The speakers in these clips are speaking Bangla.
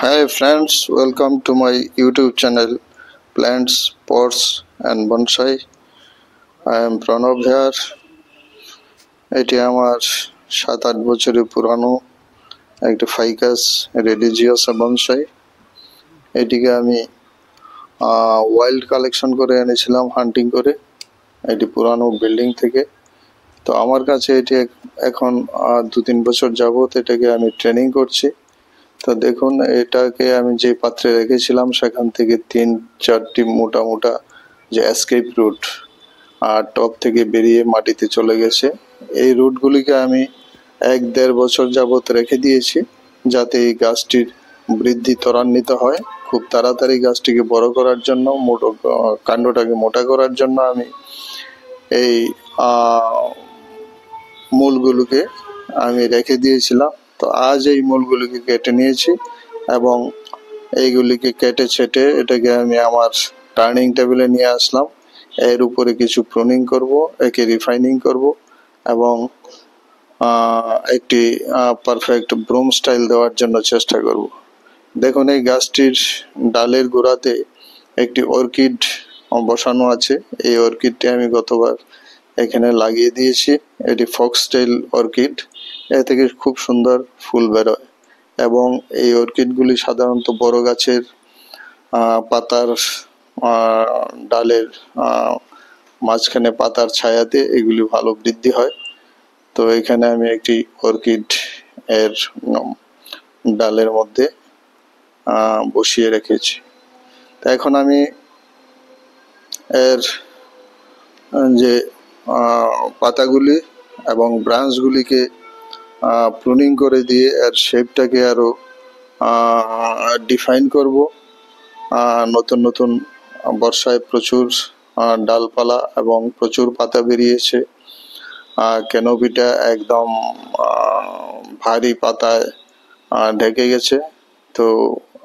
Hi friends, welcome to my YouTube channel Plants, Pots and Bonsai. I am Pranav here. এটি আমার 7-8 বছরের পুরানো একটা ফাইকাস রেডিজিওসা বনসাই। এটিকে আমি ওয়াইল্ড কালেকশন করে এনেছিলাম হান্টিং করে, এটি পুরানো বিল্ডিং থেকে। তো আমার কাছে এটি এখন 2-3 বছর যাবত এটাকে আমি ট্রেনিং করছি। তো দেখুন, এটাকে আমি যে পাত্রে রেখেছিলাম সেখান থেকে 3-4টি মোটা মোটা যে এসকেপ রুট আর টপ থেকে বেরিয়ে মাটিতে চলে গেছে। এই রুটগুলিকে আমি 1-1.5 বছর যাবত রেখে দিয়েছি, যাতে এই গাছটির বৃদ্ধি ত্বরান্বিত হয়। খুব তাড়াতাড়ি গাছটিকে বড় করার জন্য, কাণ্ডটাকে মোটা করার জন্য আমি এই মূলগুলোকে আমি রেখে দিয়েছিলাম। তো আজ এই মূলগুলিকে কেটে নিয়েছি এবং এইগুলিকে কেটে ছেটে এটাকে আমি আমার টার্নিং টেবিলে নিয়ে আসলাম। এর উপরে কিছু প্রুনিং করব, একে রিফাইনিং করব এবং একটি পারফেক্ট ব্রুম স্টাইল দেওয়ার জন্য চেষ্টা করব। দেখুন, এই গাছটির ডালের গোড়াতে একটি অর্কিড বসানো আছে। এই অর্কিডটি আমি গতবার এখানে লাগিয়ে দিয়েছি। এটি ফক্সটেল অর্কিড। এ থেকে খুব সুন্দর ফুল বেরোয় এবং এই অর্কিডগুলি সাধারণত বড় গাছের পাতার ডালের মাঝখানে পাতার ছায়াতে এগুলি ভালো বৃদ্ধি হয়। তো এখানে আমি একটি অর্কিড এর ডালের মধ্যে বসিয়ে রেখেছি। তো এখন আমি এর যে পাতাগুলি এবং ব্রাঞ্চগুলিকে প্রুনিং করে দিয়ে এর শেপটাকে আরো ডিফাইন করব। নতুন নতুন বর্ষায় প্রচুর ডালপালা এবং প্রচুর পাতা বেরিয়েছে। ক্যানোপিটা একদম ভারী পাতায় ঢেকে গেছে। তো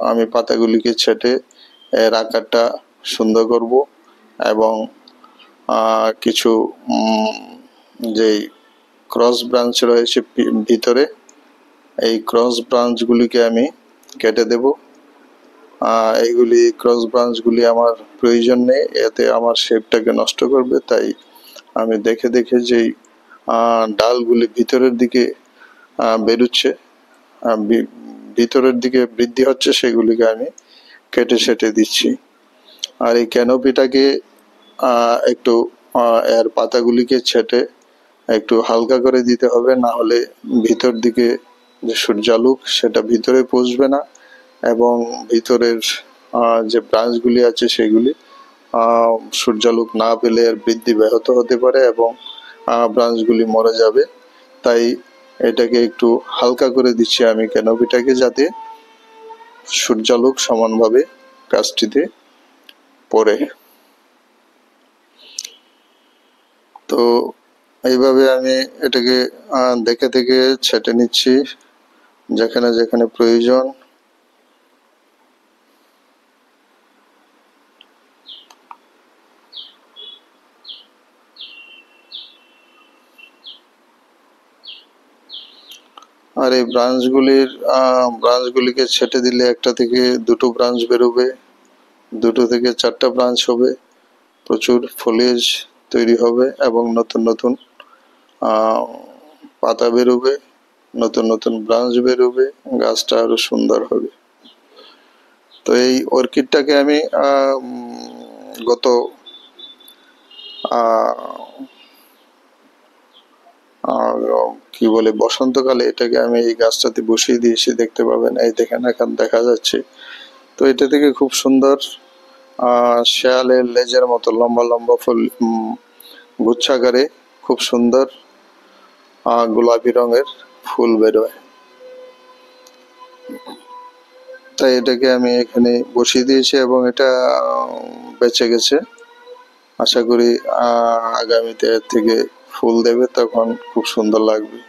আমি পাতাগুলিকে ছেটে এর আকারটা সুন্দর করব এবং কিছু যেই ক্রস ব্রাঞ্চ রয়েছে ভিতরে, এই ক্রস ব্রাঞ্চগুলিকে আমি কেটে দেব। এইগুলি ক্রস ব্রাঞ্চগুলি আমার প্রয়োজন নেই, এতে আমার শেপটাকে নষ্ট করবে। তাই আমি দেখে দেখে যেই ডালগুলি ভিতরের দিকে বেরোচ্ছে, ভিতরের দিকে বৃদ্ধি হচ্ছে, সেগুলিকে আমি কেটে সেটে দিচ্ছি। আর এই ক্যানোপিটাকে একটু এর পাতাগুলিকে ছেটে একটু হালকা করে দিতে হবে, না হলে ভিতর দিকে যে সূর্যালোক সেটা ভিতরে পৌঁছবে না এবং ভিতরের যে ব্রাঞ্চগুলি আছে সেগুলি সূর্যালোক না পেলে এর বৃদ্ধি ব্যাহত হতে পারে এবং ব্রাঞ্চগুলি মরে যাবে। তাই এটাকে একটু হালকা করে দিচ্ছি আমি ক্যানোপিটাকে, যাতে সূর্যালোক সমানভাবে গাছটিতে পড়ে। তো এইভাবে আমি এটাকে দেখে দেখে ছেটে নিচ্ছি যেখানে যেখানে প্রয়োজন। আর এই ব্রাঞ্চগুলিকে ছেটে দিলে একটা থেকে দুটো ব্রাঞ্চ বেরোবে, 2 থেকে 4টা ব্রাঞ্চ হবে, প্রচুর ফলিয়েজ তৈরি হবে এবং নতুন নতুন পাতা বেরোবে, নতুন নতুন ব্রাঞ্চ বেরোবে, গাছটা আরো সুন্দর হবে। তো এই অর্কিডটাকে আমি গত কি বলে বসন্তকালে এটাকে আমি এই গাছটাতে বসিয়ে দিয়েছি, দেখতে পাবেন, এই দেখেন এখন দেখা যাচ্ছে। তো এটা থেকে খুব সুন্দর শেয়ালের লেজের মতো লম্বা লম্বা ফুল গুচ্ছাকারে খুব সুন্দর গোলাপি রঙের ফুল বেরোয়। তাই এটাকে আমি এখানে বসিয়ে দিয়েছি এবং এটা বেঁচে গেছে। আশা করি আগামীতে এর থেকে ফুল দেবে, তখন খুব সুন্দর লাগবে।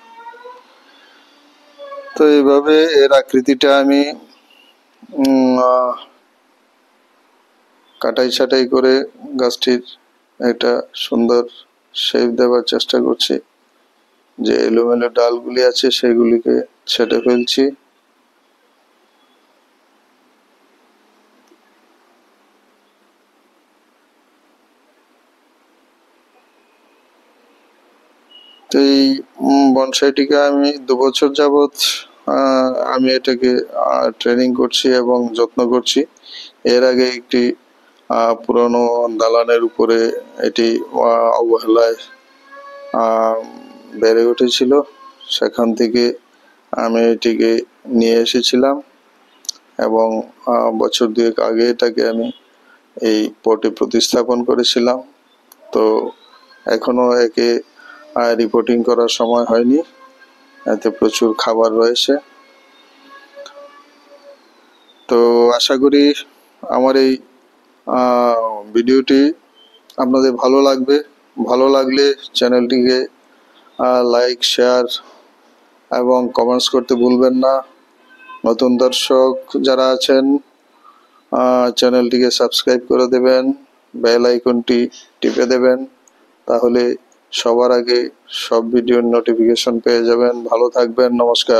তো এইভাবে এর আকৃতিটা আমি কাটাই ছাটাই করে গাছটির একটা সুন্দর শেপ দেওয়ার চেষ্টা করছি। যে এলোমেলো ডালগুলি আছে সেগুলিকে ছেটে ফেলছি। তো এই বনসাইটিকে আমি 2 বছর যাবৎ আমি এটাকে ট্রেনিং করছি এবং যত্ন করছি। এর আগে একটি পুরনো দালানের উপরে এটি অবহেলায় বেড়ে উঠেছিল। সেখান থেকে আমি এটিকে নিয়ে এসেছিলাম এবং বছর 2 আগে এটাকে আমি এই পটে প্রতিস্থাপন করেছিলাম। তো এখনো একে রিপোর্টিং করার সময় হয়নি, এতে প্রচুর খাবার রয়েছে। তো আশা করি আমার এই ভিডিওটি আপনাদের ভালো লাগবে। ভালো লাগলে চ্যানেলটিকে লাইক, শেয়ার এবং কমেন্টস করতে ভুলবেন না। নতুন দর্শক যারা আছেন চ্যানেলটিকে সাবস্ক্রাইব করে দেবেন, বেল আইকনটি টিপে দেবেন, তাহলে সবার আগে সব ভিডিওর নোটিফিকেশন পেয়ে যাবেন। ভালো থাকবেন, নমস্কার।